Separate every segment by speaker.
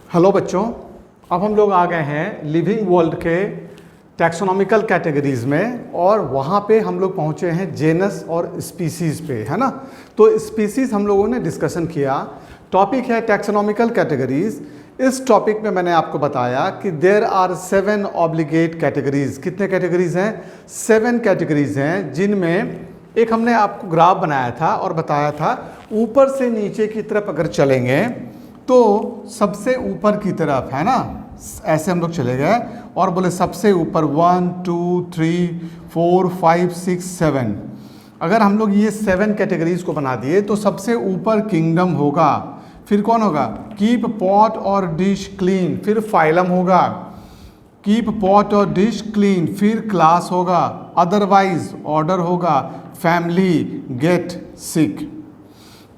Speaker 1: Hello बच्चों, अब हम लोग आ गए हैं लिविंग वर्ल्ड के टैक्सोनॉमिकल कैटेगरीज में और वहाँ पे हम लोग पहुँचे हैं जेनस और स्पीसीज़ पे, है ना। तो स्पीसीज़ हम लोगों ने डिस्कशन किया। टॉपिक है टैक्सोनॉमिकल कैटेगरीज। इस टॉपिक में मैंने आपको बताया कि देयर आर 7 ऑब्लिगेट कैटेगरीज। कितने कैटेगरीज हैं? 7 कैटेगरीज हैं, जिनमें एक हमने आपको ग्राफ बनाया था और बताया था ऊपर से नीचे की तरफ अगर चलेंगे तो सबसे ऊपर की तरफ, है ना, ऐसे हम लोग चले गए और बोले सबसे ऊपर 1 2 3 4 5 6 7। अगर हम लोग ये 7 कैटेगरीज को बना दिए तो सबसे ऊपर किंगडम होगा, फिर कौन होगा? कीप पॉट और डिश क्लीन, फिर फाइलम होगा, कीप पॉट और डिश क्लीन, फिर क्लास होगा, अदरवाइज ऑर्डर होगा, फैमिली, गेट, सिक।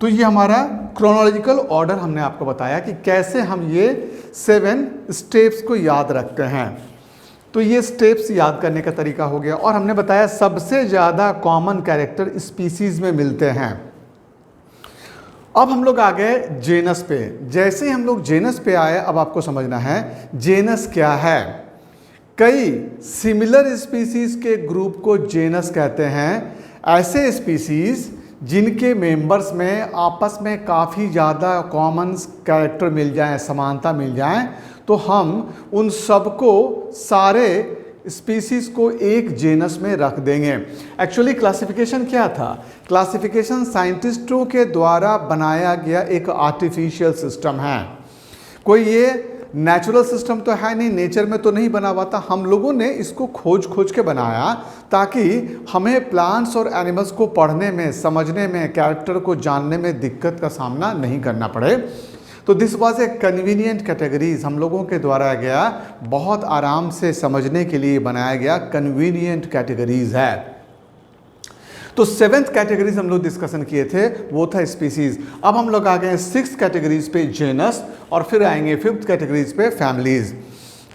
Speaker 1: तो ये हमारा क्रोनोलॉजिकल ऑर्डर हमने आपको बताया कि कैसे हम ये 7 स्टेप्स को याद रखते हैं। तो ये स्टेप्स याद करने का तरीका हो गया और हमने बताया सबसे ज़्यादा कॉमन कैरेक्टर स्पीसीज में मिलते हैं। अब हम लोग आ गए जेनस पे। जैसे ही हम लोग जेनस पे आए, अब आपको समझना है जेनस क्या है। कई सिमिलर स्पीसीज के ग्रुप को जेनस कहते हैं। ऐसे स्पीसीज जिनके मेंबर्स में आपस में काफ़ी ज़्यादा कॉमन कैरेक्टर मिल जाएं, समानता मिल जाएं, तो हम उन सबको, सारे स्पीसीज को एक जेनस में रख देंगे। एक्चुअली क्लासिफिकेशन क्या था? क्लासिफिकेशन साइंटिस्टों के द्वारा बनाया गया एक आर्टिफिशियल सिस्टम है। कोई ये नेचुरल सिस्टम तो है नहीं, नेचर में तो नहीं बना हुआ था। हम लोगों ने इसको खोज के बनाया ताकि हमें प्लांट्स और एनिमल्स को पढ़ने में, समझने में, कैरेक्टर को जानने में दिक्कत का सामना नहीं करना पड़े। तो this was a convenient categories, हम लोगों के द्वारा गया, बहुत आराम से समझने के लिए बनाया गया कन्वीनियंट कैटेगरीज है। तो 7th कैटेगरीज हम लोग डिस्कशन किए थे, वो था स्पीसीज। अब हम लोग आ गए 6th कैटेगरीज पे जेनस, और फिर आएंगे 5th कैटेगरीज पे फैमिलीज,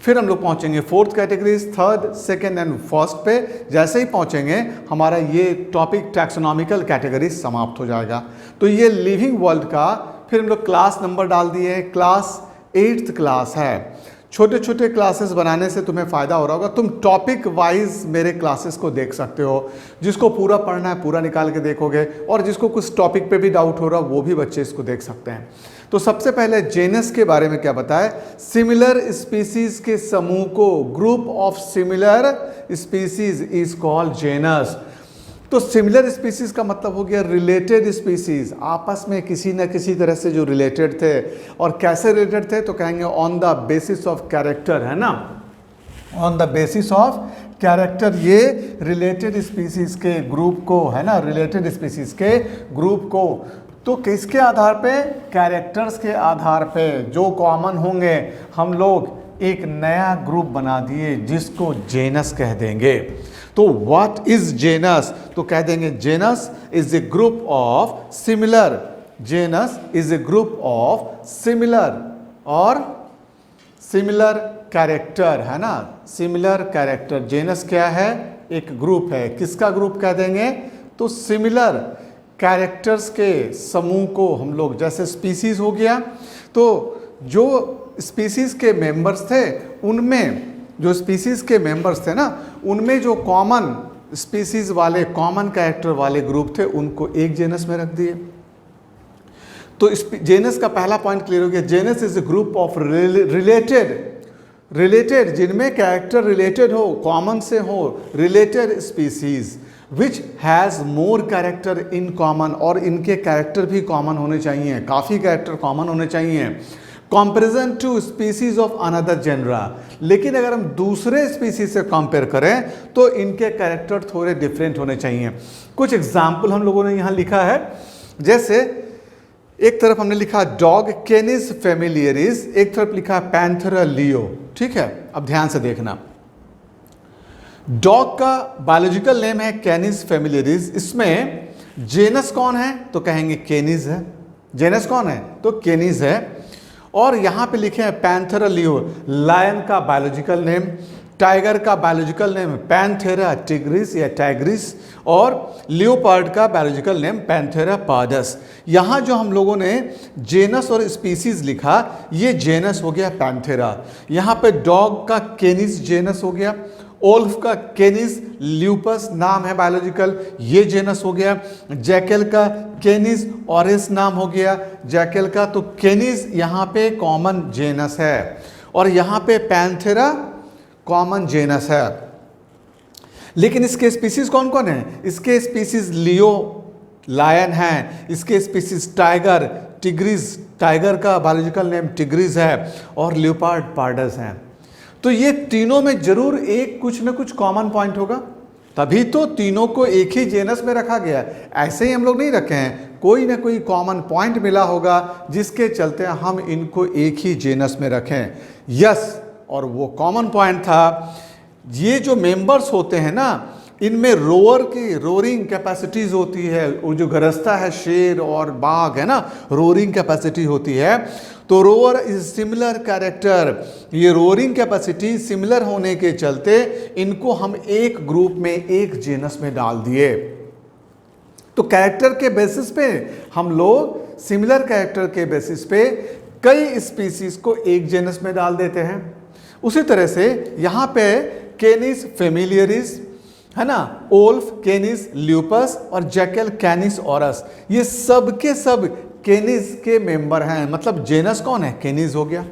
Speaker 1: फिर हम लोग पहुंचेंगे 4th categories, 3rd, 2nd and 1st पे। जैसे ही पहुंचेंगे हमारा ये टॉपिक टैक्सोनॉमिकल कैटेगरीज समाप्त हो जाएगा। तो ये लिविंग वर्ल्ड का फिर हम लोग क्लास नंबर डाल दिए, क्लास 8th क्लास है। छोटे छोटे क्लासेस बनाने से तुम्हें फ़ायदा हो रहा होगा। तुम टॉपिक वाइज मेरे क्लासेस को देख सकते हो। जिसको पूरा पढ़ना है पूरा निकाल के देखोगे, और जिसको कुछ टॉपिक पे भी डाउट हो रहा वो भी बच्चे इसको देख सकते हैं। तो सबसे पहले जेनस के बारे में क्या बताए? सिमिलर स्पीसीज के समूह को, group of similar species is called genus. तो सिमिलर स्पीसीज का मतलब हो गया रिलेटेड स्पीसीज, आपस में किसी न किसी तरह से जो रिलेटेड थे। और कैसे रिलेटेड थे? तो कहेंगे on the basis of character, है ना, on the basis of character. ये रिलेटेड स्पीसीज के ग्रुप को, है ना, रिलेटेड स्पीसीज के ग्रुप को, तो किसके आधार पे? कैरेक्टर्स के आधार पे जो कॉमन होंगे, हम लोग एक नया ग्रुप बना दिए जिसको जेनस कह देंगे। तो व्हाट इज जेनस? तो कह देंगे genus is a group of similar, genus is a group of similar और सिमिलर कैरेक्टर, है ना, सिमिलर कैरेक्टर। जेनस क्या है? एक ग्रुप है। किसका ग्रुप कह देंगे? तो सिमिलर कैरेक्टर्स के समूह को हम लोग, जैसे स्पीसीज हो गया, तो जो स्पीसीज के मेंबर्स थे उनमें, जो स्पीसीज के मेंबर्स थे ना, उनमें जो कॉमन स्पीसीज वाले, कॉमन कैरेक्टर वाले ग्रुप थे, उनको एक जेनस में रख दिए। तो जेनस का पहला पॉइंट क्लियर हो गया। Genus is a group of related, जिनमें कैरेक्टर रिलेटेड हो, कॉमन से हो, related species which has more character in common, और इनके कैरेक्टर भी कॉमन होने चाहिए, काफ़ी कैरेक्टर कॉमन होने चाहिए, comparison to species of another genera. लेकिन अगर हम दूसरे स्पीसीज से कंपेयर करें तो इनके कैरेक्टर थोड़े डिफरेंट होने चाहिए। कुछ एग्जाम्पल हम लोगों ने यहाँ लिखा है। जैसे एक तरफ हमने लिखा डॉग कैनिस फेमिलियरिस, एक तरफ लिखा पैंथेरा लियो। ठीक है, अब ध्यान से देखना। डॉग का बायोलॉजिकल नेम है कैनिस फेमिलियरिस। इसमें जेनस कौन है? तो कहेंगे केनिस है। जेनस कौन है? तो केनिस है। और यहाँ पे लिखे हैं पैंथेरा लियो, लायन का बायोलॉजिकल नेम। टाइगर का बायोलॉजिकल नेम पैंथेरा टिग्रिस या टाइग्रिस, और लियोपार्ड का बायोलॉजिकल नेम पैंथेरा पार्डस। यहाँ जो हम लोगों ने जेनस और स्पीसीज लिखा, ये जेनस हो गया पैंथेरा। यहाँ पे डॉग का केनिस जेनस हो गया, ओल्फ का केनिस ल्यूपस नाम है बायोलॉजिकल, ये जेनस हो गया। जैकल का केनिस ऑरेस नाम हो गया जैकल का, तो केनिस यहाँ पे कॉमन जेनस है, और यहाँ पे पैंथेरा कॉमन जेनस है। लेकिन इसके स्पीसीज कौन कौन है? इसके स्पीसीज लियो लायन है, इसके स्पीसीज टाइगर टिग्रिस, टाइगर का बायोलॉजिकल नेम टिग्रिस है, और लियोपार्ड पार्डस है। तो ये तीनों में जरूर एक कुछ न कुछ कॉमन पॉइंट होगा, तभी तो तीनों को एक ही जेनस में रखा गया। ऐसे ही हम लोग नहीं रखे हैं, कोई ना कोई कॉमन पॉइंट मिला होगा जिसके चलते हम इनको एक ही जेनस में रखें। यस, और वो कॉमन पॉइंट था, ये जो मेंबर्स होते हैं ना, इनमें रोअर की रोरिंग कैपेसिटीज होती है। वो जो गरजता है शेर और बाघ है ना, रोरिंग कैपेसिटी होती है। तो रोअर इज सिमिलर कैरेक्टर, ये रोरिंग कैपेसिटी सिमिलर होने के चलते इनको हम एक ग्रुप में एक जेनस में डाल दिए। तो कैरेक्टर के बेसिस पे हम लोग सिमिलर कैरेक्टर के बेसिस पे कई स्पीसीज को एक जेनस में डाल देते हैं। उसी तरह से यहाँ पे केनिस फेमिलियरिस है ना, ओल्फ केनिस ल्यूपस और जैकल कैनिस ऑरस, ये सब के सब केनिस के मेंबर हैं। मतलब जेनस कौन है? केनिस हो गया।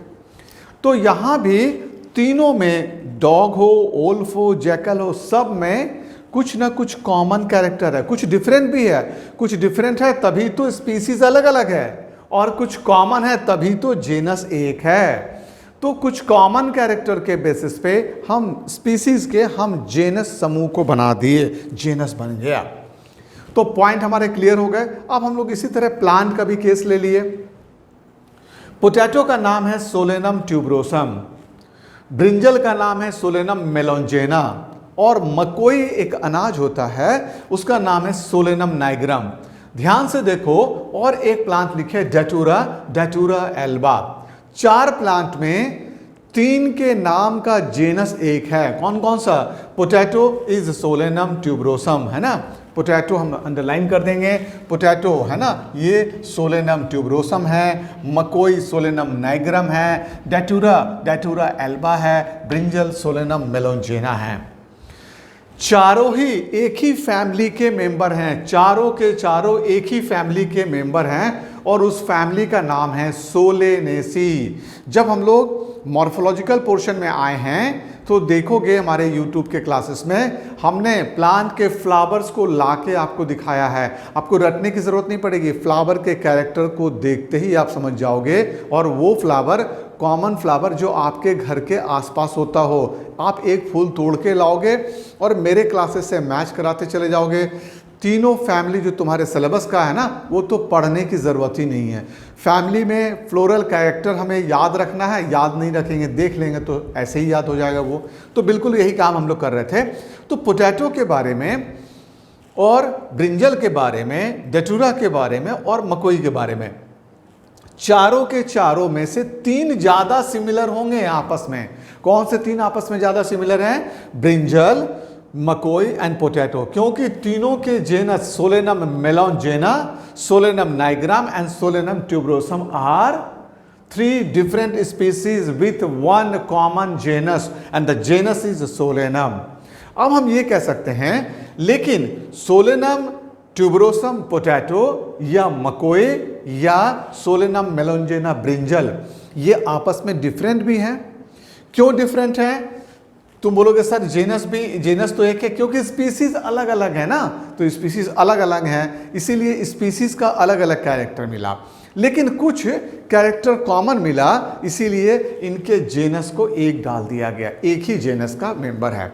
Speaker 1: तो यहाँ भी तीनों में डॉग हो, ओल्फ हो, जैकल हो, सब में कुछ ना कुछ कॉमन कैरेक्टर है, कुछ डिफरेंट भी है। कुछ डिफरेंट है तभी तो स्पीसीज अलग अलग है, और कुछ कॉमन है तभी तो जेनस एक है। तो कुछ कॉमन कैरेक्टर के बेसिस पे हम स्पीसीज के हम जेनस समूह को बना दिए, जेनस बन गया। तो पॉइंट हमारे क्लियर हो गए। अब हम लोग इसी तरह प्लांट का भी केस ले लिए। पोटैटो का नाम है सोलेनम ट्यूबरोसम, ब्रिंजल का नाम है सोलेनम मेलोंजेना, और मकोई एक अनाज होता है उसका नाम है सोलेनम नाइग्रम। ध्यान से देखो, और एक प्लांट लिखे डेटूरा, डेटूरा एल्बा। 4 प्लांट में 3 के नाम का जेनस एक है। कौन कौन सा? पोटैटो इज सोलेनम ट्यूबरोसम है ना, पोटैटो हम अंडरलाइन कर देंगे, पोटैटो है ना, ये सोलेनम ट्यूबरोसम है, मकोई सोलेनम नाइग्रम है, डेटूरा, डेटूरा एल्बा है, ब्रिंजल सोलेनम मेलोंजेना है। चारों ही एक ही फैमिली के मेंबर हैं, चारों के चारों एक ही फैमिली के मेंबर हैं, और उस फैमिली का नाम है सोलेनेसी। जब हम लोग मॉर्फोलॉजिकल पोर्शन में आए हैं तो देखोगे हमारे YouTube के क्लासेस में हमने प्लांट के फ्लावर्स को लाके आपको दिखाया है। आपको रटने की ज़रूरत नहीं पड़ेगी, फ्लावर के कैरेक्टर को देखते ही आप समझ जाओगे। और वो फ्लावर कॉमन फ्लावर जो आपके घर के आसपास होता हो, आप एक फूल तोड़ के लाओगे और मेरे क्लासेस से मैच कराते चले जाओगे। तीनों फैमिली जो तुम्हारे सिलेबस का है ना, वो तो पढ़ने की ज़रूरत ही नहीं है। फैमिली में फ्लोरल कैरेक्टर हमें याद रखना है, याद नहीं रखेंगे, देख लेंगे तो ऐसे ही याद हो जाएगा वो। तो बिल्कुल यही काम हम लोग कर रहे थे। तो पोटैटो के बारे में और ब्रिंजल के बारे में, डेटूरा के बारे में और मकोई के बारे में, चारों के चारों में से 3 ज़्यादा सिमिलर होंगे आपस में। कौन से 3 आपस में ज़्यादा सिमिलर हैं? ब्रिंजल, मकोई एंड पोटैटो, क्योंकि तीनों के genus solanum melongena, solanum nigrum and solanum tuberosum are 3 different species with 1 common genus and the genus is Solanum. अब हम ये कह सकते हैं, लेकिन सोलेनम ट्यूबरोसम पोटैटो या मकोई या सोलेनम मेलोंजेना ब्रिंजल, ये आपस में डिफरेंट भी हैं। क्यों डिफरेंट हैं? तुम बोलोगे सर जेनस भी, जेनस तो एक है, क्योंकि स्पीसीज अलग अलग है ना, तो स्पीसीज अलग अलग हैं, इसीलिए स्पीसीज का अलग अलग कैरेक्टर मिला। लेकिन कुछ कैरेक्टर कॉमन मिला, इसीलिए इनके जेनस को एक डाल दिया गया, एक ही जेनस का मेंबर है।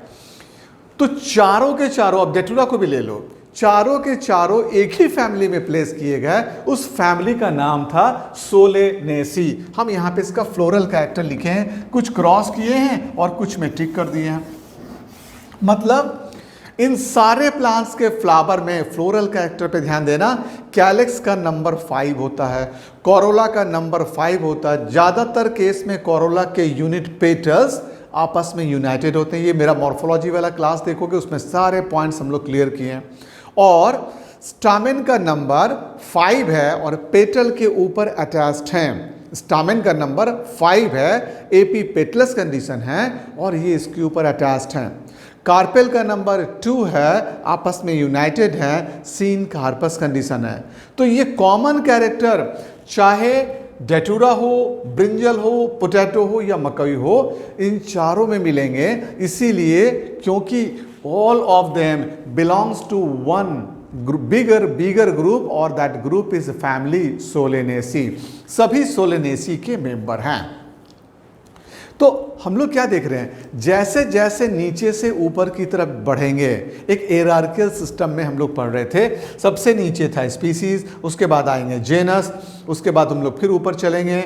Speaker 1: तो चारों के चारों, अब डेटूरा को भी ले लो, चारों के चारों एक ही फैमिली में प्लेस किए गए। उस फैमिली का नाम था सोलेनेसी। हम यहाँ पे इसका फ्लोरल कैरेक्टर लिखे हैं, कुछ क्रॉस किए हैं और कुछ में टिक कर दिए हैं। मतलब इन सारे प्लांट्स के फ्लावर में फ्लोरल कैरेक्टर पे ध्यान देना, कैलेक्स का नंबर 5 होता है, कोरोला का नंबर 5 होता है। ज़्यादातर केस में कोरोला के यूनिट पेटल्स आपस में यूनाइटेड होते हैं। ये मेरा मॉर्फोलॉजी वाला क्लास देखोगे, उसमें सारे पॉइंट्स हम लोग क्लियर किए हैं। और स्टामेन का नंबर 5 है और पेटल के ऊपर अटैच्ड हैं। स्टामेन का नंबर 5 है, एपीपेटलस कंडीशन है और ये इसके ऊपर अटैच्ड हैं। कार्पेल का नंबर 2 है, आपस में यूनाइटेड है, सीन कार्पस कंडीशन है। तो ये कॉमन कैरेक्टर चाहे डेटूरा हो, ब्रिंजल हो, पोटैटो हो या मकई हो, इन चारों में मिलेंगे। इसीलिए क्योंकि all of them belongs to one bigger group और that group is family solanaceae. सभी सोलेनेसी के मेंबर हैं। तो हम लोग क्या देख रहे हैं, जैसे जैसे नीचे से ऊपर की तरफ बढ़ेंगे, एक एरार्कियल सिस्टम में हम लोग पढ़ रहे थे। सबसे नीचे था स्पीसीज, उसके बाद आएंगे जेनस, उसके बाद हम लोग फिर ऊपर चलेंगे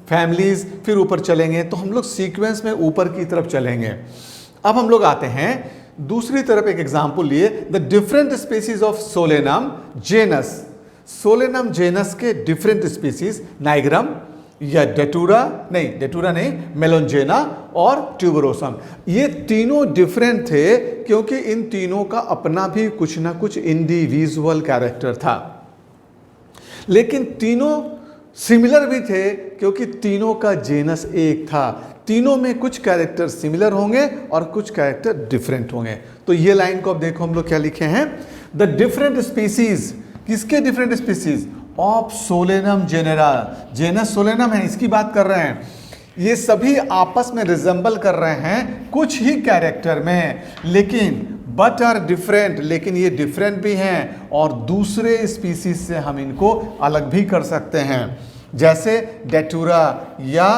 Speaker 1: फैमिलीज, फिर ऊपर चलेंगे। तो हम लोग सीक्वेंस में ऊपर की तरफ चलेंगे। अब हम लोग आते हैं दूसरी तरफ। एक एग्जाम्पल लिए, the different species of Solanum genus. Solanum genus के डिफरेंट स्पीसीज, नाइग्रम या डेटूरा नहीं, मेलोंजेना और ट्यूबरोसम, ये तीनों डिफरेंट थे क्योंकि इन तीनों का अपना भी कुछ ना कुछ इंडिविजुअल कैरेक्टर था। लेकिन तीनों सिमिलर भी थे क्योंकि तीनों का जेनस एक था। तीनों में कुछ कैरेक्टर सिमिलर होंगे और कुछ कैरेक्टर डिफरेंट होंगे। तो ये लाइन को अब देखो हम लोग क्या लिखे हैं, द डिफरेंट स्पीसीज, किसके different species of Solanum genera. Genus Solanum है, इसकी बात कर रहे हैं। ये सभी आपस में रिजेंबल कर रहे हैं कुछ ही कैरेक्टर में, लेकिन बट आर डिफरेंट, लेकिन ये डिफरेंट भी हैं और दूसरे स्पीसीज से हम इनको अलग भी कर सकते हैं। जैसे डेटूरा या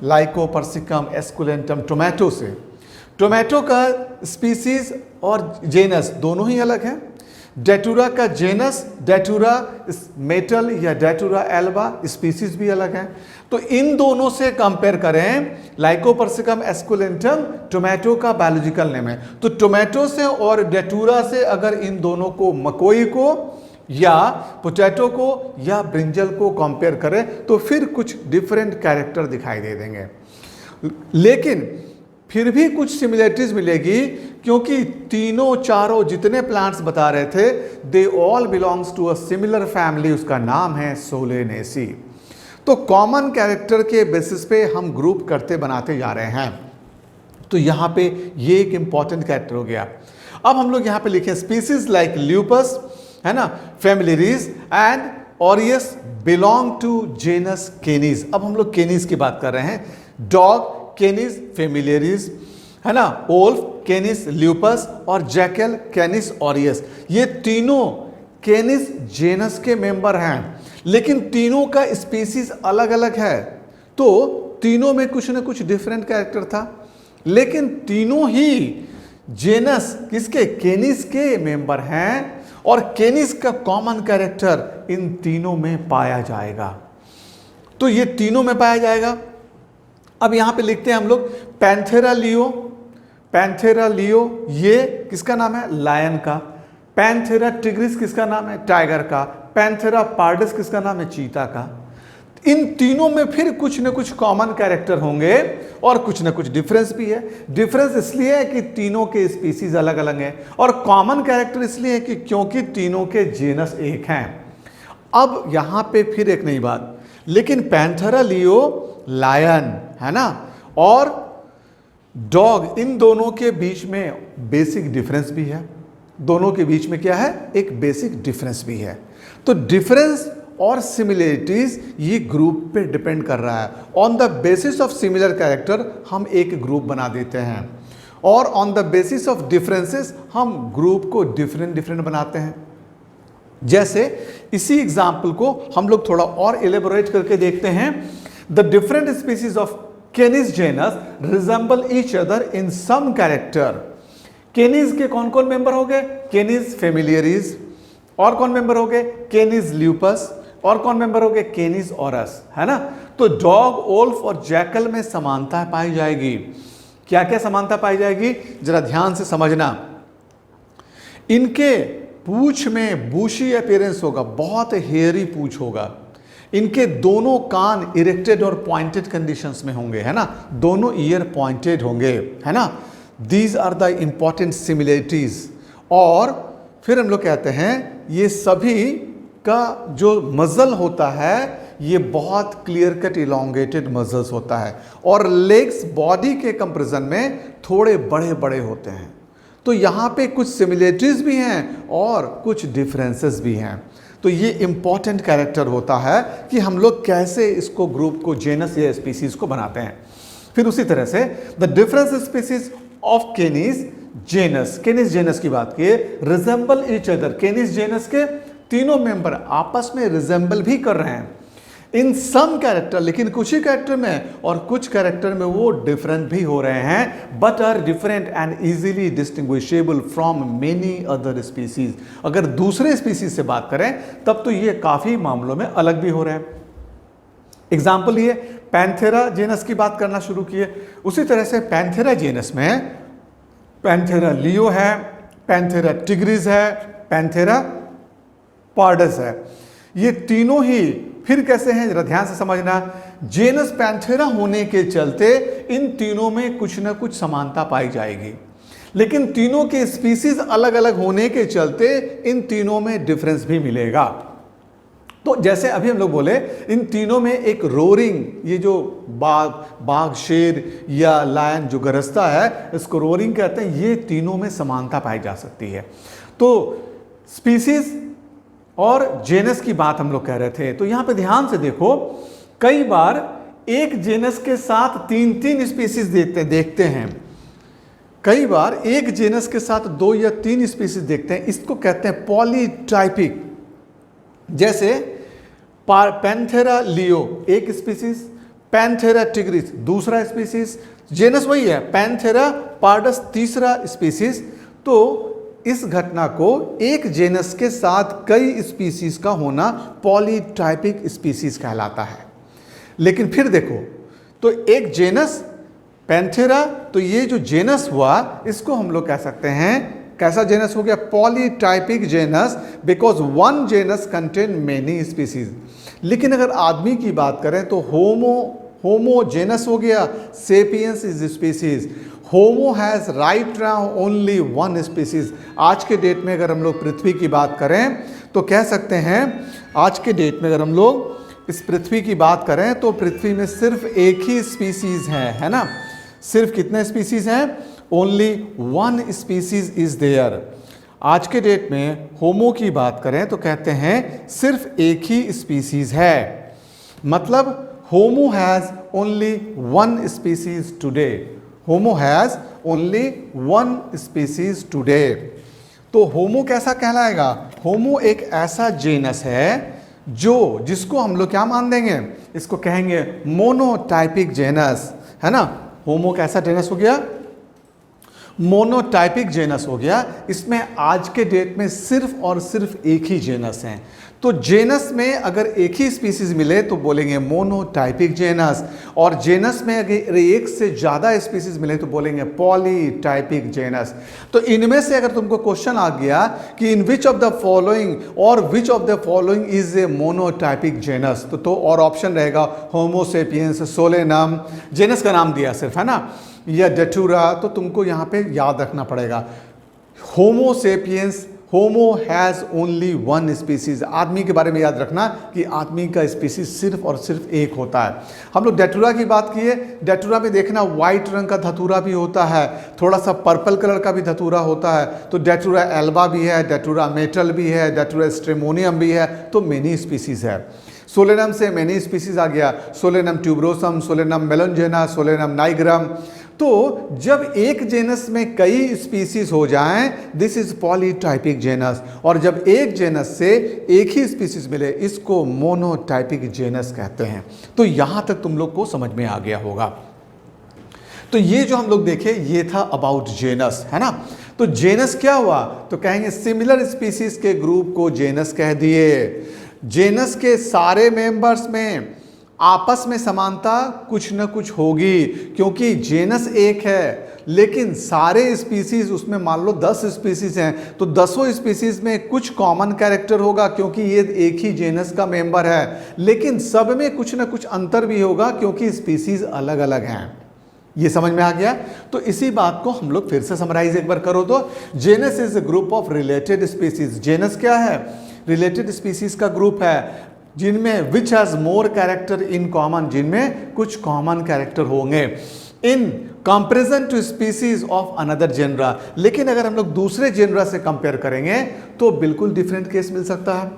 Speaker 1: लाइकोपर्सिकम एस्कुलेंटम टोमेटो से। टोमेटो का स्पीसीज और जेनस दोनों ही अलग हैं। डेटूरा का जेनस डेटूरा मेटल या डेटूरा एल्बा स्पीसीज भी अलग हैं। तो इन दोनों से कंपेयर करें, लाइकोपर्सिकम एस्कुलेंटम टोमेटो का बायोलॉजिकल नेम है। तो टोमेटो से और डेटूरा से अगर इन दोनों को, मकोई को या पोटैटो को या ब्रिंजल को कंपेयर करें तो फिर कुछ डिफरेंट कैरेक्टर दिखाई दे देंगे। लेकिन फिर भी कुछ सिमिलरिटीज मिलेगी क्योंकि तीनों चारों जितने प्लांट्स बता रहे थे, they all belongs to a similar family, उसका नाम है सोलेनेसी। तो कॉमन कैरेक्टर के बेसिस पे हम ग्रुप करते बनाते जा रहे हैं। तो यहाँ पे ये एक इंपॉर्टेंट कैरेक्टर हो गया। अब हम लोग यहाँ पे लिखे स्पीसीज लाइक ल्यूपस, है ना, familiaris and aureus belong to genus canis. अब हम लोग केनीज की बात कर रहे हैं। डॉग केनिस फेमिलियरिस, है ना, ओल्फ केनिस ल्यूपस और जैकल केनिस ऑरियस, ये तीनों केनिस जेनस के मेंबर हैं। लेकिन तीनों का स्पीसीज अलग अलग है, तो तीनों में कुछ न कुछ डिफरेंट कैरेक्टर था। लेकिन तीनों ही जेनस किसके, केनिस के मेंबर हैं और केनिस का कॉमन कैरेक्टर इन तीनों में पाया जाएगा। तो ये तीनों में पाया जाएगा। अब यहां पे लिखते हैं हम लोग पैंथेरा लियो। पैंथेरा लियो ये किसका नाम है, लायन का। पैंथेरा टिग्रिस किसका नाम है, टाइगर का। पैंथेरा पार्डस किसका नाम है, चीता का। इन तीनों में फिर कुछ न कुछ कॉमन कैरेक्टर होंगे और कुछ न कुछ डिफरेंस भी है। डिफरेंस इसलिए है कि तीनों के स्पीसीज अलग अलग हैं और कॉमन कैरेक्टर इसलिए है कि क्योंकि तीनों के जेनस एक हैं। अब यहां पे फिर एक नई बात, लेकिन पैंथेरा लियो लायन, है ना, और डॉग, इन दोनों के बीच में बेसिक डिफरेंस भी है। दोनों के बीच में क्या है, एक बेसिक डिफरेंस भी है। तो डिफरेंस और सिमिलरिटीज ये ग्रुप पे डिपेंड कर रहा है। On the basis of similar character हम एक ग्रुप बना देते हैं और on the basis of differences हम ग्रुप को डिफरेंट बनाते हैं। जैसे इसी एग्जाम्पल को हम लोग थोड़ा और एलेबोरेट करके देखते हैं। The different species of canis genus resemble each other in some character. Canis के कौन कौन मेंबर हो गए, केनिस फेमिलियरीज, और कौन मेंबर हो गए, केनिस ल्यूपस, और कौन मेंबर हो गए, केनिस ऑरस, है ना। तो डॉग, ओल्फ और जैकल में समानता पाई जाएगी। क्या क्या समानता पाई जाएगी, जरा ध्यान से समझना। इनके पूंछ में बूशी अपीयरेंस होगा, बहुत हेयरी पूंछ होगा। इनके दोनों कान इरेक्टेड और पॉइंटेड कंडीशंस में होंगे, है ना, दोनों ईयर पॉइंटेड होंगे, है ना। These are the important similarities. और फिर हम लोग कहते हैं ये सभी का जो मजल होता है ये बहुत क्लियर कट इलोंगेटेड मजल्स होता है, और लेग्स बॉडी के कंपैरिजन में थोड़े बड़े बड़े होते हैं। तो यहाँ पे कुछ सिमिलरिटीज भी हैं और कुछ डिफरेंसेस भी हैं। तो ये इंपॉर्टेंट कैरेक्टर होता है कि हम लोग कैसे इसको ग्रुप को जेनस या स्पीसीज को बनाते हैं। फिर उसी तरह से the difference species of canis genus, canis genus की बात किए, resemble each other. Canis genus के तीनों मेंबर आपस में रिजेंबल भी कर रहे हैं इन सम कैरेक्टर, लेकिन कुछ ही कैरेक्टर में, और कुछ कैरेक्टर में वो डिफरेंट भी हो रहे हैं, but are different and easily distinguishable from many other species. अगर दूसरे स्पीसीज से बात करें तब तो ये काफी मामलों में अलग भी हो रहे हैं। एग्जाम्पल ये पैंथेरा जेनस की बात करना शुरू किए, उसी तरह से पैंथेरा जेनस में पैंथेरा लियो है, पैंथेरा टिग्रिस है, पैंथेरा पार्डस है। ये तीनों ही फिर कैसे हैं जरा ध्यान से समझना। जेनस पैंथेरा होने के चलते इन तीनों में कुछ ना कुछ समानता पाई जाएगी, लेकिन तीनों के स्पीसीज अलग अलग होने के चलते इन तीनों में डिफरेंस भी मिलेगा। तो जैसे अभी हम लोग बोले इन तीनों में एक रोरिंग, ये जो बाघ शेर या लायन जो गरजता है इसको रोरिंग कहते हैं, ये तीनों में समानता पाई जा सकती है। तो स्पीसीज और जेनस की बात हम लोग कह रहे थे, तो यहां पे ध्यान से देखो, कई बार एक जेनस के साथ तीन तीन स्पीसीज देखते हैं, कई बार एक जेनस के साथ 2 या 3 स्पीसीज देखते हैं, इसको कहते हैं पॉलीटाइपिक। जैसे पैंथेरा लियो एक स्पीसीज, पैंथेरा टिग्रिस दूसरा स्पीसीज, जेनस वही है, पैंथेरा पार्डस तीसरा स्पीसीज। तो इस घटना को एक जेनस के साथ कई स्पीसीज का होना पॉलीटाइपिक स्पीसीज कहलाता है। लेकिन फिर देखो, तो एक जेनस पैंथेरा, तो ये जो जेनस हुआ इसको हम लोग कह सकते हैं, कैसा जेनस हो गया, polytypic genus, because one genus contain many species. लेकिन अगर आदमी की बात करें तो होमो जेनस हो गया, sapiens is species, homo has right now only one species. आज के डेट में अगर हम लोग पृथ्वी की बात करें तो कह सकते हैं, आज के डेट में अगर हम लोग इस पृथ्वी की बात करें तो पृथ्वी में सिर्फ एक ही स्पीसीज है ना। सिर्फ कितने स्पीसीज हैं, only one species is there. आज के डेट में होमो की बात करें तो कहते हैं सिर्फ एक ही स्पीसीज है, मतलब homo has only one species today. Homo has only one species today. तो होमो कैसा कहलाएगा, होमो एक ऐसा जेनस है जिसको हम लोग क्या मान देंगे, इसको कहेंगे मोनोटाइपिक जेनस, है ना। होमो कैसा जेनस हो गया, मोनोटाइपिक जेनस हो गया। इसमें आज के डेट में सिर्फ और सिर्फ एक ही जेनस है। तो जेनस में अगर एक ही स्पीसीज मिले तो बोलेंगे मोनोटाइपिक जेनस, और जेनस में अगर एक से ज़्यादा स्पीसीज मिले तो बोलेंगे पॉलीटाइपिक जेनस। तो इनमें से अगर तुमको क्वेश्चन आ गया कि in which of the following और which of the following is a monotypic genus, तो और ऑप्शन रहेगा होमो सेपियंस, सोलेनम, जेनस का नाम दिया सिर्फ, है ना, या डेटूरा। तो तुमको यहाँ पे याद रखना पड़ेगा homo sapiens, homo has only one species. आदमी के बारे में याद रखना कि आदमी का स्पीसीज सिर्फ और सिर्फ एक होता है। हम लोग डेटूरा की बात किए, डेटूरा में देखना वाइट रंग का धतूरा भी होता है, थोड़ा सा पर्पल कलर का भी धतूरा होता है। तो डेटूरा एल्बा भी है, डेटूरा मेटल भी है, डेटूरा स्ट्रेमोनियम भी है, तो मेनी स्पीसीज है। सोलेनम से मेनी स्पीसीज आ गया, solanum tuberosum, solanum melongena, solanum nigrum. तो जब एक जेनस में कई स्पीसीज हो जाएं, दिस इज पॉलीटाइपिक जेनस, और जब एक जेनस से एक ही स्पीसीज मिले इसको मोनोटाइपिक जेनस कहते हैं। तो यहां तक तुम लोग को समझ में आ गया होगा। तो ये जो हम लोग देखे ये था अबाउट जेनस, है ना। तो जेनस क्या हुआ, तो कहेंगे सिमिलर स्पीसीज के ग्रुप को जेनस कह दिए। जेनस के सारे मेंबर्स में आपस में समानता कुछ न कुछ होगी, क्योंकि जेनस एक है लेकिन सारे स्पीसीज उसमें मान लो 10 स्पीसीज हैं तो 10 स्पीसीज में कुछ कॉमन कैरेक्टर होगा क्योंकि ये एक ही जेनस का मेंबर है, लेकिन सब में कुछ न कुछ अंतर भी होगा क्योंकि स्पीसीज अलग अलग हैं। ये समझ में आ गया? तो इसी बात को हम लोग फिर से समराइज एक बार करो तो genus is a group of related species. Genus क्या है? रिलेटेड स्पीसीज का ग्रुप है जिनमें which has more character in common, जिनमें कुछ कॉमन कैरेक्टर होंगे in comparison to species of another genera. लेकिन अगर हम लोग दूसरे जेनरा से कंपेयर करेंगे तो बिल्कुल डिफरेंट केस मिल सकता है।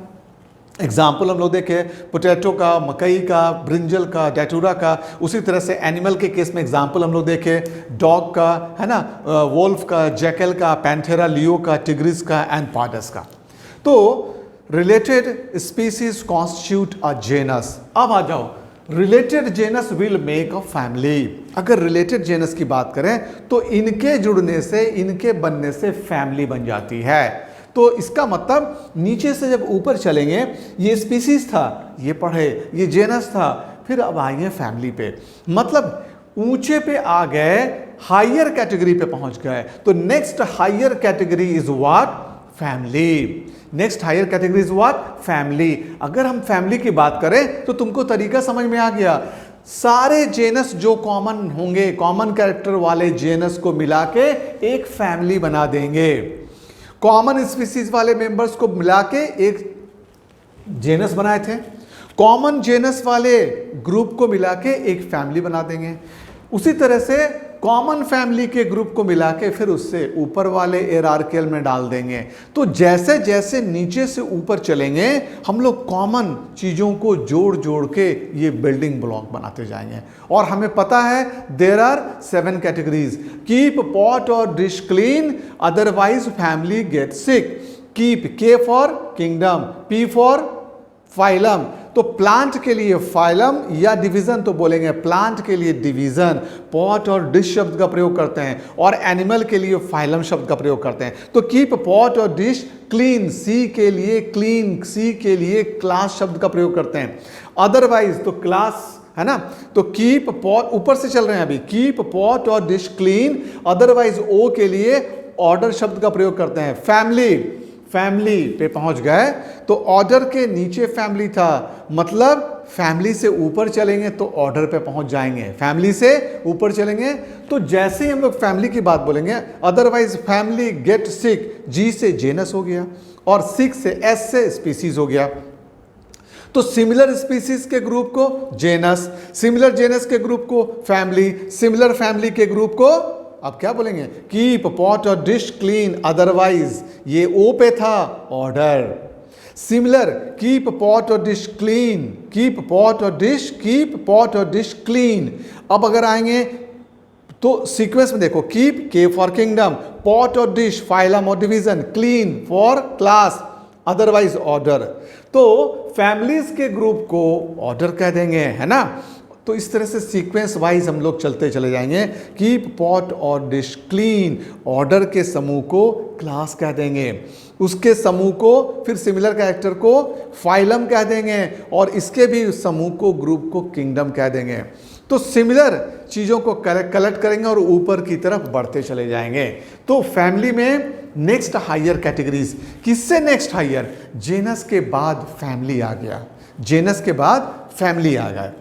Speaker 1: एग्जाम्पल हम लोग देखें पोटैटो का, मकई का, ब्रिंजल का, डैटूरा का। उसी तरह से एनिमल के केस में एग्जाम्पल हम लोग देखें डॉग का, है ना, वोल्फ का, जैकल का, पैंथेरा, लियो का, टिग्रिस का एंड पार्डस का। तो related species constitute a genus. अब आ जाओ, related genus will make a family. अगर रिलेटेड जेनस की बात करें तो इनके जुड़ने से, इनके बनने से फैमिली बन जाती है। तो इसका मतलब नीचे से जब ऊपर चलेंगे, ये स्पीसीज था, ये पढ़े, ये जेनस था, फिर अब आएंगे फैमिली पे, मतलब ऊंचे पे आ गए, हायर कैटेगरी पे पहुंच गए। तो next higher category is what? Family. Next higher category is what? Family. अगर हम फैमिली की बात करें तो तुमको तरीका समझ में आ गया। सारे जेनस जो कॉमन होंगे, कॉमन कैरेक्टर वाले जेनस को मिला के एक फैमिली बना देंगे। कॉमन स्पीसीज वाले मेंबर्स को मिला के एक जेनस बनाए थे, कॉमन जेनस वाले ग्रुप को मिला के एक फैमिली बना देंगे। उसी तरह से कॉमन फैमिली के ग्रुप को मिला के फिर उससे ऊपर वाले हियरार्कियल में डाल देंगे। तो जैसे जैसे नीचे से ऊपर चलेंगे हम लोग कॉमन चीज़ों को जोड़ जोड़ के ये बिल्डिंग ब्लॉक बनाते जाएंगे। और हमें पता है there are 7 categories. Keep pot और dish clean otherwise family get sick. Keep, K for kingdom, P for phylum. तो प्लांट के लिए फाइलम या डिवीजन तो बोलेंगे, प्लांट के लिए डिवीजन, पॉट और डिश शब्द का प्रयोग करते हैं, और एनिमल के लिए फाइलम शब्द का प्रयोग करते हैं। तो कीप पॉट और डिश क्लीन, सी के लिए क्लीन, सी के लिए क्लास शब्द का प्रयोग करते हैं। अदरवाइज तो क्लास है ना, तो कीप पॉट, ऊपर से चल रहे हैं अभी, कीप पॉट और डिश क्लीन। अदरवाइज ओ के लिए ऑर्डर शब्द का प्रयोग करते हैं। फैमिली, फैमिली पे पहुंच गए तो ऑर्डर के नीचे फैमिली था, मतलब फैमिली से ऊपर चलेंगे तो ऑर्डर पे पहुंच जाएंगे। फैमिली से ऊपर चलेंगे तो जैसे ही हम लोग फैमिली की बात बोलेंगे, अदरवाइज फैमिली गेट सिक, जी से जेनस हो गया और सिक से, एस से स्पीसीज हो गया। तो सिमिलर स्पीसीज के ग्रुप को जेनस, सिमिलर जेनस के ग्रुप को फैमिली, सिमिलर फैमिली के ग्रुप को अब क्या बोलेंगे? कीप पॉट और डिश क्लीन अदरवाइज, ये ओ पे था ऑर्डर। सिमिलर, कीप पॉट और डिश क्लीन, कीप पॉट और डिश, कीप पॉट और डिश क्लीन। अब अगर आएंगे तो सीक्वेंस में देखो, keep, K for kingdom, pot और डिश फाइलम और division, clean for class, otherwise order. तो फैमिलीज के ग्रुप को ऑर्डर कह देंगे, है ना। तो इस तरह से सीक्वेंस वाइज हम लोग चलते चले जाएंगे। कीप पॉट और डिश क्लीन, ऑर्डर के समूह को क्लास कह देंगे, उसके समूह को, फिर सिमिलर कैरेक्टर को फाइलम कह देंगे, और इसके भी समूह को, ग्रुप को किंगडम कह देंगे। तो सिमिलर चीज़ों को कलेक्ट करेंगे और ऊपर की तरफ बढ़ते चले जाएंगे। तो फैमिली में नेक्स्ट हायर कैटेगरीज, किससे नेक्स्ट हायर? जेनस के बाद फैमिली आ गया, जेनस के बाद फैमिली आ गया।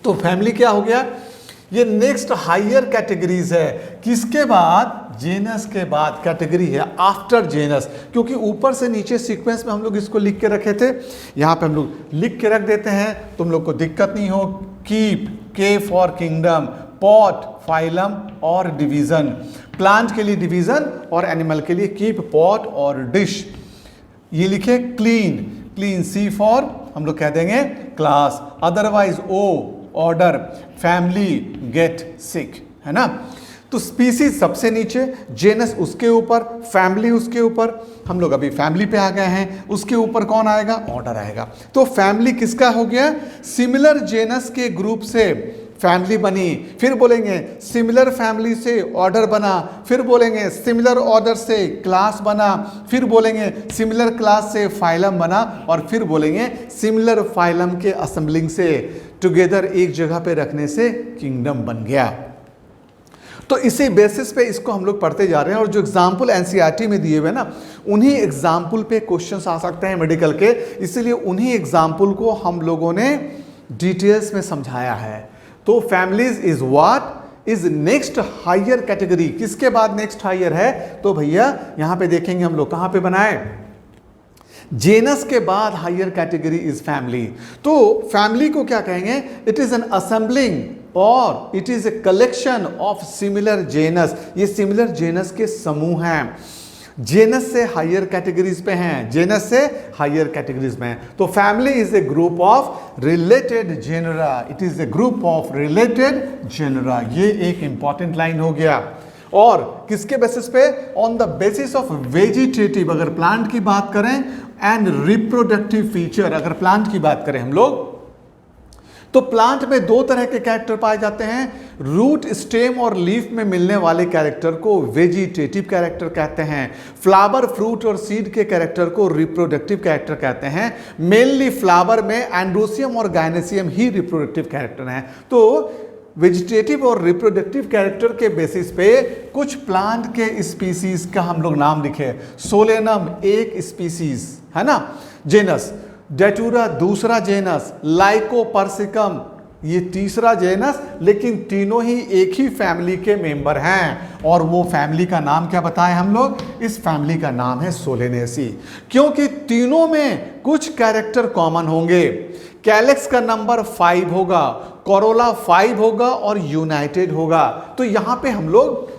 Speaker 1: तो फैमिली क्या हो गया? ये नेक्स्ट हायर कैटेगरीज है। किसके बाद? जेनस के बाद कैटेगरी है, आफ्टर जेनस। क्योंकि ऊपर से नीचे सीक्वेंस में हम लोग इसको लिख के रखे थे, यहाँ पे हम लोग लिख के रख देते हैं, तुम लोग को दिक्कत नहीं हो। Keep, K for kingdom, pot, phylum और डिवीजन। प्लांट के लिए डिवीजन और एनिमल के लिए कीप, पॉट और डिश। ये लिखे क्लीन, क्लीन, सी फॉर हम लोग कह देंगे क्लास, अदरवाइज ओ ऑर्डर, फैमिली गेट सिक, है ना। तो स्पीसीज सबसे नीचे, जेनस उसके ऊपर, फैमिली उसके ऊपर। हम लोग अभी फैमिली पे आ गए हैं, उसके ऊपर कौन आएगा? ऑर्डर आएगा। तो फैमिली किसका हो गया? सिमिलर जेनस के ग्रुप से फैमिली बनी, फिर बोलेंगे सिमिलर फैमिली से ऑर्डर बना, फिर बोलेंगे सिमिलर ऑर्डर से क्लास बना, फिर बोलेंगे सिमिलर क्लास से फाइलम बना, और फिर बोलेंगे सिमिलर फाइलम के असेंबलिंग से टुगेदर एक जगह पे रखने से किंगडम बन गया। तो इसी बेसिस पे इसको हम लोग पढ़ते जा रहे हैं, और जो एग्जाम्पल एनसीईआरटी में दिए हुए ना, उन्हीं एग्जाम्पल पे क्वेश्चंस आ सकते हैं मेडिकल के, इसीलिए उन्हीं एग्जाम्पल को हम लोगों ने डिटेल्स में समझाया है। तो families is what is next higher category. किसके बाद नेक्स्ट हायर है? तो भैया यहां पे देखेंगे हम लोग, कहां पे बनाए, जेनस के बाद हायर कैटेगरी इज फैमिली। तो फैमिली को क्या कहेंगे? इट इज एन असेंबलिंग और it is a collection of similar genus. ये सिमिलर जेनस के समूह हैं, जेनस से हायर कैटेगरीज पे हैं, जेनस से हायर कैटेगरीज में। तो family is a group of related genera, it is a group of related genera. ये एक इंपॉर्टेंट लाइन हो गया। और किसके बेसिस पे? On the basis of vegetative, अगर प्लांट की बात करें, एंड रिप्रोडक्टिव फीचर, अगर प्लांट की बात करें हम लोग, तो प्लांट में दो तरह के कैरेक्टर पाए जाते हैं। रूट, स्टेम और लीफ में मिलने वाले कैरेक्टर को वेजिटेटिव कैरेक्टर कहते हैं। फ्लावर, फ्रूट और सीड के कैरेक्टर को रिप्रोडक्टिव कैरेक्टर कहते हैं। मेनली फ्लावर में एंड्रोसियम और गायनेसियम ही रिप्रोडक्टिव कैरेक्टर हैं। तो वेजिटेटिव और रिप्रोडक्टिव कैरेक्टर के बेसिस पे कुछ प्लांट के स्पीसीज का हम लोग नाम लिखे। सोलेनम एक स्पीसीज है ना, जेनस। डेटूरा दूसरा जेनस। लाइकोपर्सिकम ये तीसरा जेनस, लेकिन तीनों ही एक ही फैमिली के मेंबर हैं। और वो फैमिली का नाम क्या बताएं हम लोग? इस फैमिली का नाम है सोलेनेसी, क्योंकि तीनों में कुछ कैरेक्टर कॉमन होंगे। कैलेक्स का नंबर 5 होगा, कोरोला 5 होगा और यूनाइटेड होगा। तो यहां पे हम लोग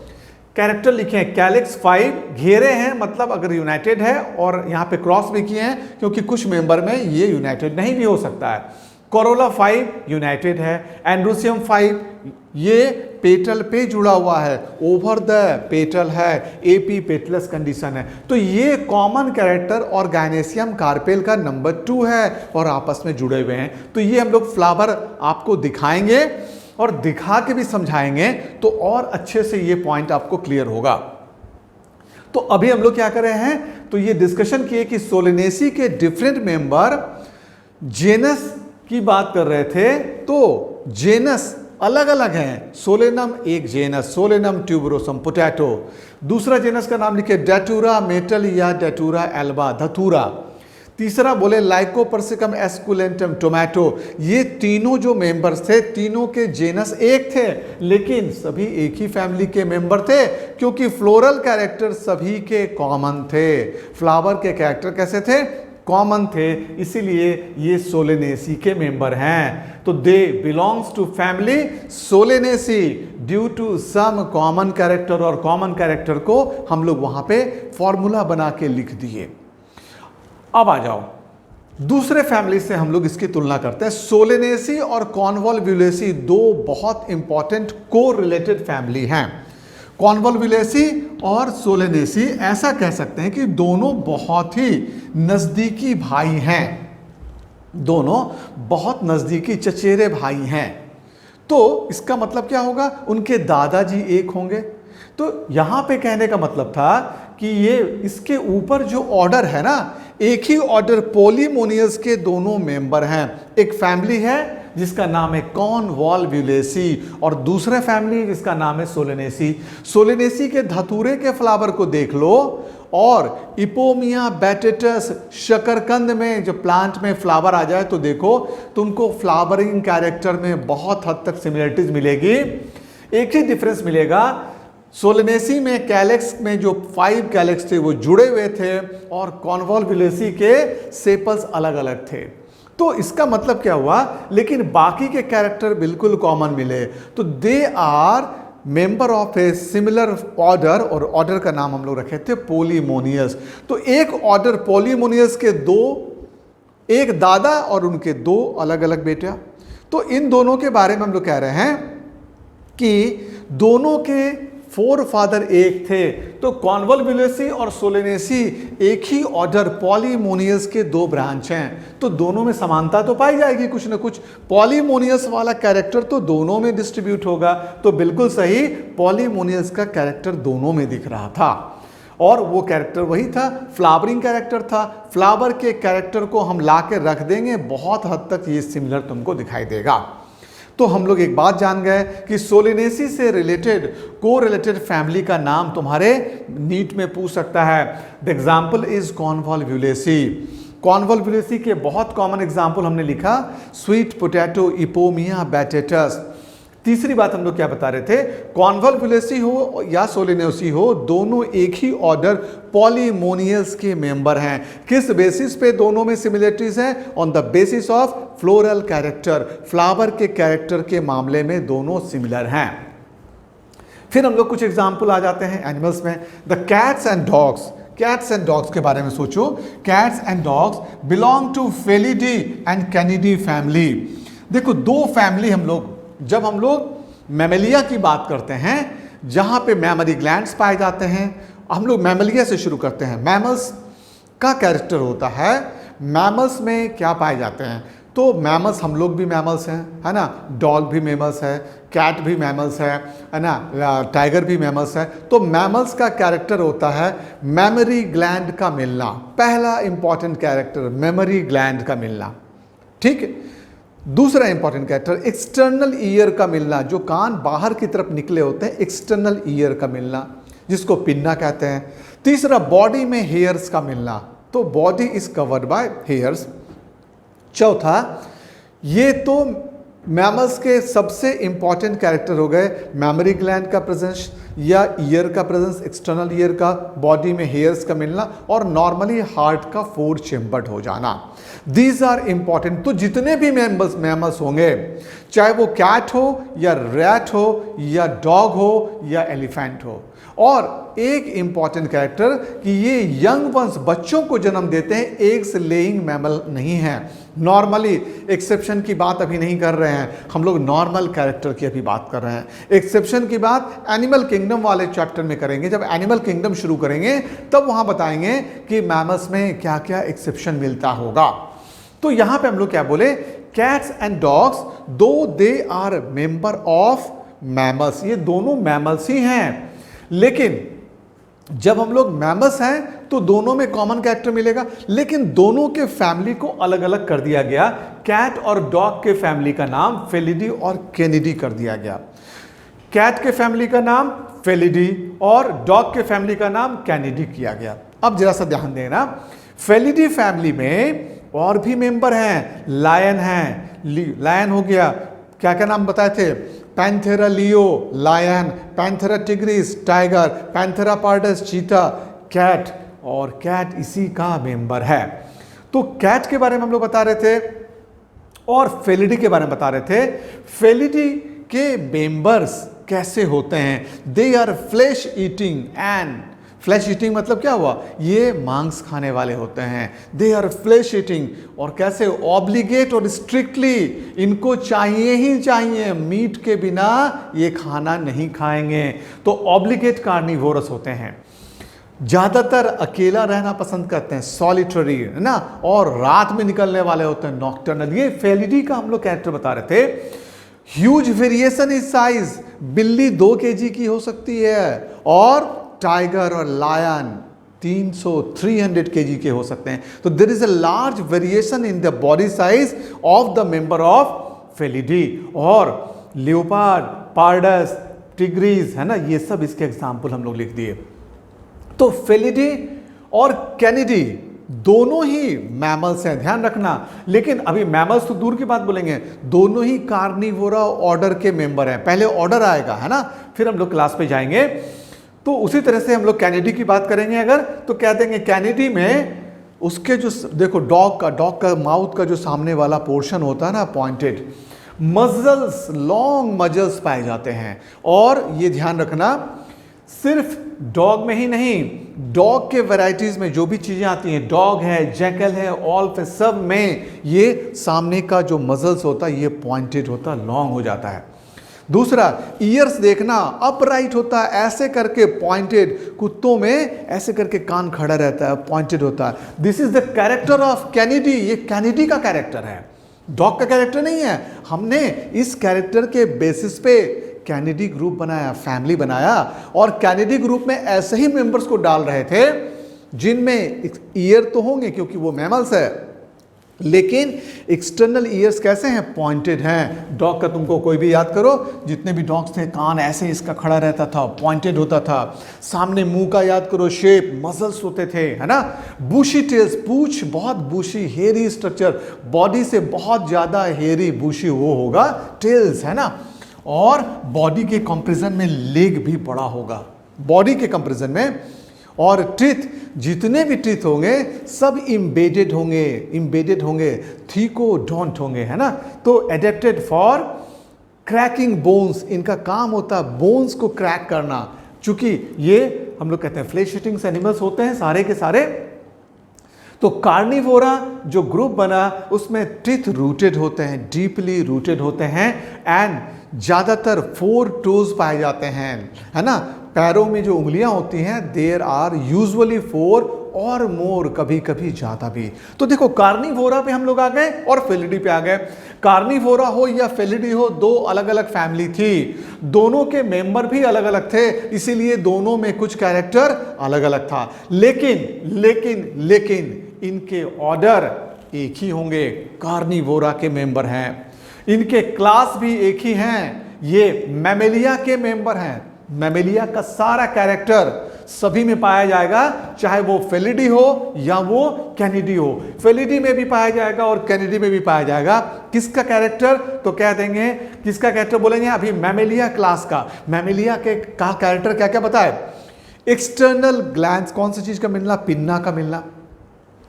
Speaker 1: कैरेक्टर लिखे हैं, कैलेक्स 5 घेरे हैं, मतलब अगर यूनाइटेड है, और यहाँ पे क्रॉस भी किए हैं क्योंकि कुछ मेंबर में ये यूनाइटेड नहीं भी हो सकता है। कोरोला 5 यूनाइटेड है। एंड्रोसियम 5 ये पेटल पे जुड़ा हुआ है, ओवर द पेटल है, एपी पेटलस कंडीशन है। तो ये कॉमन कैरेक्टर और गायनेसियम कार्पेल का नंबर 2 है और आपस में जुड़े हुए हैं। तो ये हम लोग फ्लावर आपको दिखाएंगे और दिखा के भी समझाएंगे, तो और अच्छे से ये पॉइंट आपको क्लियर होगा। तो अभी हम लोग क्या कर रहे हैं? तो ये डिस्कशन किए कि सोलेनेसी के डिफरेंट मेंबर जेनस की बात कर रहे थे। तो जेनस अलग अलग हैं। सोलेनम एक जेनस, सोलेनम ट्यूबरोसम पोटैटो। दूसरा जेनस का नाम लिखे डेटूरा मेटल या डेटूरा एल्बा धतूरा। तीसरा बोले लाइकोपर्सिकम एस्कुलेंटम टोमेटो। ये तीनों जो मेंबर्स थे, तीनों के जेनस एक थे, लेकिन सभी एक ही फैमिली के मेंबर थे, क्योंकि फ्लोरल कैरेक्टर सभी के कॉमन थे। फ्लावर के कैरेक्टर कैसे थे? कॉमन थे, इसीलिए ये सोलेनेसी के मेंबर हैं। तो they belongs to family Solanaceae due to some common character, और कॉमन कैरेक्टर को हम लोग वहां पे फॉर्मूला बना के लिख दिए। अब आ जाओ दूसरे फैमिली से हम लोग इसकी तुलना करते हैं। सोलेनेसी और कॉन्वोल्वुलेसी दो बहुत इंपॉर्टेंट को रिलेटेड फैमिली हैं। कॉन्वोल्वुलेसी और सोलेनेसी ऐसा कह सकते हैं कि दोनों बहुत ही नजदीकी भाई हैं, दोनों बहुत नजदीकी चचेरे भाई हैं। तो इसका मतलब क्या होगा? उनके दादाजी एक होंगे। तो यहां पे कहने का मतलब था कि ये इसके ऊपर जो ऑर्डर है ना, एक ही ऑर्डर पोलीमोनियस के दोनों मेंबर हैं। एक फैमिली है जिसका नाम है कॉन्वोल्वुलेसी और दूसरा फैमिली जिसका नाम है सोलेनेसी। सोलेनेसी के धतूरे के फ्लावर को देख लो और इपोमिया बैटेटस शकरकंद में जब प्लांट में फ्लावर आ जाए तो देखो तुमको फ्लावरिंग कैरेक्टर में बहुत हद तक सिमिलरिटीज मिलेगी। एक ही डिफरेंस मिलेगा, सोलेनेसी में कैलेक्स में जो 5 कैलेक्स थे वो जुड़े हुए थे और कॉन्वोल्वुलेसी के सेपल्स अलग अलग थे। तो इसका मतलब क्या हुआ? लेकिन बाकी के कैरेक्टर बिल्कुल कॉमन मिले। तो they are member of a similar order, और ऑर्डर का नाम हम लोग रखे थे पोलीमोनियस। तो एक ऑर्डर पोलीमोनियस के एक दादा और उनके 2 अलग अलग बेटा। तो इन दोनों के बारे में हम लोग कह रहे हैं कि दोनों के 4 फादर एक थे। तो कॉन्वोल्वुलेसी और सोलेनेसी एक ही ऑर्डर पॉलीमोनियस के 2 ब्रांच हैं। तो दोनों में समानता तो पाई जाएगी कुछ ना कुछ। पॉलीमोनियस वाला कैरेक्टर तो दोनों में डिस्ट्रीब्यूट होगा। तो बिल्कुल सही, पॉलीमोनियस का कैरेक्टर दोनों में दिख रहा था। और वो कैरेक्टर वही था, फ्लावरिंग कैरेक्टर था। फ्लावर के कैरेक्टर को हम ला के रख देंगे, बहुत हद तक ये सिमिलर तुमको दिखाई देगा। तो हम लोग एक बात जान गए कि सोलिनेसी से रिलेटेड कोरिलेटेड फैमिली का नाम तुम्हारे नीट में पूछ सकता है। The example is convolvulaceae. Convolvulaceae के बहुत कॉमन एग्जाम्पल हमने लिखा, स्वीट पोटैटो, इपोमिया बैटेटस। तीसरी बात हम लोग क्या बता रहे थे, कॉन्वोल्वुलेसी हो या सोलिनेसी हो, दोनों एक ही ऑर्डर पॉलीमोनियस के मेंबर हैं। किस बेसिस पे दोनों में सिमिलरिटीज हैं? On the basis of floral character. Flower के कैरेक्टर के मामले में दोनों सिमिलर हैं। फिर हम लोग कुछ एग्जाम्पल आ जाते हैं एनिमल्स में। The cats and dogs. Cats and dogs के बारे में सोचो। Cats and dogs belong to Felidae and Canidae family. देखो, दो फैमिली हम लोग, जब हम लोग मैमेलिया की बात करते हैं जहां पे मैमरी ग्लैंड्स पाए जाते हैं, हम लोग मैमेलिया से शुरू करते हैं। मैमल्स का कैरेक्टर होता है, मैमल्स में क्या पाए जाते हैं? तो मैमल्स, हम लोग भी मैमल्स हैं, है ना, डॉग भी मैमल्स है, कैट भी मैमल्स है ना, टाइगर भी मैमल्स है। तो मैमल्स का कैरेक्टर होता है मेमोरी ग्लैंड का मिलना। पहला इंपॉर्टेंट कैरेक्टर मेमोरी ग्लैंड का मिलना, ठीक है। दूसरा इंपॉर्टेंट कैरेक्टर एक्सटर्नल ईयर का मिलना, जो कान बाहर की तरफ निकले होते हैं, एक्सटर्नल ईयर का मिलना, जिसको पिन्ना कहते हैं। तीसरा बॉडी में हेयर्स का मिलना, तो body is covered by hairs. चौथा, ये तो मैमल्स के सबसे इंपॉर्टेंट कैरेक्टर हो गए, मेमोरी ग्लैंड का प्रेजेंस या ईयर का प्रेजेंस, एक्सटर्नल ईयर का, बॉडी में हेयर्स का मिलना और नॉर्मली हार्ट का 4 चेम्बर्ड हो जाना। These are important. तो जितने भी मैमल्स होंगे, चाहे वो कैट हो या रैट हो या डॉग हो या एलिफेंट हो, और एक इंपॉर्टेंट कैरेक्टर कि ये यंग वंस, बच्चों को जन्म देते हैं, एग्स लेइंग मैमल नहीं है। नॉर्मली, एक्सेप्शन की बात अभी नहीं कर रहे हैं हम लोग, नॉर्मल कैरेक्टर की अभी बात कर रहे हैं। एक्सेप्शन की बात एनिमल किंगडम वाले चैप्टर में करेंगे। जब एनिमल किंगडम शुरू करेंगे तब वहां बताएंगे कि मैमल्स में क्या क्या एक्सेप्शन मिलता होगा। तो यहां पे हम लोग क्या बोले, कैट्स एंड डॉग्स दो they are member of mammals, ये दोनों मैमल्स ही हैं। लेकिन जब हम लोग मैमल्स हैं तो दोनों में कॉमन कैरेक्टर मिलेगा, लेकिन दोनों के फैमिली को अलग अलग कर दिया गया। कैट और डॉग के फैमिली का नाम फेलिडी और कैनिडी कर दिया गया। कैट के फैमिली का नाम फेलिडी और डॉग के फैमिली का नाम कैनिडी किया गया। अब जरा सा ध्यान देना, फेलिडी फैमिली में और भी मेंबर हैं। लायन है, लायन हो गया, क्या क्या नाम बताए थे, Panthera leo lion, Panthera tigris tiger, Panthera pardus cheetah, cat, और कैट इसी का मेंबर है। तो कैट के बारे में हम लोग बता रहे थे और फेलिडी के बारे में बता रहे थे। फेलिडी के मेंबर्स कैसे होते हैं, they are flesh eating and, flesh eating मतलब क्या हुआ, ये मांस खाने वाले होते हैं। दे आर फ्लैश ईटिंग, और कैसे, ऑब्लिगेट और स्ट्रिक्टली, इनको चाहिए ही चाहिए, मीट के बिना ये खाना नहीं खाएंगे। तो ऑब्लिगेट कार्निवोरस होते हैं, ज़्यादातर अकेला रहना पसंद करते हैं, सॉलिटरी, है ना, और रात में निकलने वाले होते हैं, नॉक्टर्नल। ये फेलिडी का हम लोग कैरेक्टर बता रहे थे। ह्यूज वेरिएशन इन साइज, बिल्ली 2 kg की हो सकती है और टाइगर और लायन 300-300 kg के हो सकते हैं। तो there is a large variation in the body size of the member of Felidae. और लियोपार्ड, पार्डस, टिग्रीज, है ना, ये सब इसके एग्जाम्पल हम लोग लिख दिए। तो फेलिडी और कैनिडी दोनों ही मैमल्स हैं, ध्यान रखना। लेकिन अभी मैमल्स तो दूर की बात बोलेंगे, दोनों ही कार्निवोरा ऑर्डर के मेंबर हैं। पहले ऑर्डर आएगा, है ना, फिर हम लोग क्लास पे जाएंगे। तो उसी तरह से हम लोग कैनिडी की बात करेंगे अगर, तो कह देंगे कैनिडी में उसके जो, देखो डॉग का माउथ का जो सामने वाला पोर्शन होता है ना, पॉइंटेड, मजल्स, लॉन्ग मजल्स पाए जाते हैं। और ये ध्यान रखना, सिर्फ डॉग में ही नहीं, डॉग के वैरायटीज में जो भी चीजें आती हैं, डॉग है, जैकल है, ऑल्फ है, सब में ये सामने का जो मजल्स होता है ये पॉइंटेड होता है, लॉन्ग हो जाता है। दूसरा, ईयर्स देखना, अपराइट होता है, ऐसे करके पॉइंटेड, कुत्तों में ऐसे करके कान खड़ा रहता है, पॉइंटेड होता है। This is the character of Canidae, ये कैनिडी का कैरेक्टर है, डॉग का कैरेक्टर नहीं है। हमने इस कैरेक्टर के बेसिस पे कैनेडी ग्रुप बनाया, फैमिली बनाया, और कैनेडी ग्रुप में ऐसे ही मेंबर्स को डाल रहे थे जिनमें ईयर तो होंगे क्योंकि वो मैमल्स है, लेकिन एक्सटर्नल ईयर्स कैसे हैं, पॉइंटेड हैं। डॉग का तुमको कोई भी याद करो, जितने भी डॉग्स थे कान ऐसे इसका खड़ा रहता था, पॉइंटेड होता था। सामने मुंह का याद करो, शेप, मसल्स होते थे, है ना। बुशी टेल्स, पूंछ बहुत बुशी, हेयरी स्ट्रक्चर, बॉडी से बहुत ज्यादा हेयरी बुशी वो होगा टेल्स, है ना। और बॉडी के कंपैरिजन में लेग भी बड़ा होगा, बॉडी के कंपैरिजन में। और टीथ, जितने भी टीथ होंगे सब इम्बेडेड होंगे, थीकोडोंट होंगे, है ना। तो एडेप्टेड फॉर क्रैकिंग बोन्स, इनका काम होता है बोन्स को क्रैक करना, चूंकि ये हम लोग कहते हैं फ्लेश ईटिंग एनिमल्स होते हैं सारे के सारे। तो कार्निवोरा जो ग्रुप बना उसमें टीथ रूटेड होते हैं, डीपली रूटेड होते हैं, एंड ज्यादातर 4 टोज पाए जाते हैं, है ना। पैरों में जो उंगलियां होती हैं देयर आर यूजुअली 4 और मोर, कभी कभी ज्यादा भी। तो देखो कार्निवोरा पे हम लोग आ गए और फेलिडी पे आ गए। कार्निवोरा हो या फेलिडी हो, दो अलग अलग फैमिली थी, दोनों के मेंबर भी अलग अलग थे, इसीलिए दोनों में कुछ कैरेक्टर अलग अलग था। लेकिन इनके ऑर्डर एक ही होंगे, कार्निवोरा के मेंबर हैं, इनके क्लास भी एक ही हैं, ये मैमेलिया के मेंबर हैं। मैमेलिया का सारा कैरेक्टर सभी में पाया जाएगा, चाहे वो फेलिडी हो या वो कैनिडी हो, फेलिडी में भी पाया जाएगा और कैनिडी में भी पाया जाएगा। किसका कैरेक्टर, तो कह देंगे किसका कैरेक्टर बोलेंगे अभी, मैमेलिया क्लास का। मैमेलिया के का कैरेक्टर क्या क्या बताए, एक्सटर्नल ग्लैंड्स, कौन सी चीज का मिलना, पिन्ना का मिलना।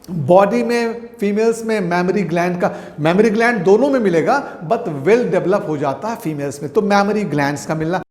Speaker 1: बॉडी में फीमेल्स में मैमरी ग्लैंड दोनों में मिलेगा, बट वेल डेवलप हो जाता है फीमेल्स में, तो मैमरी ग्लैंड्स का मिलना।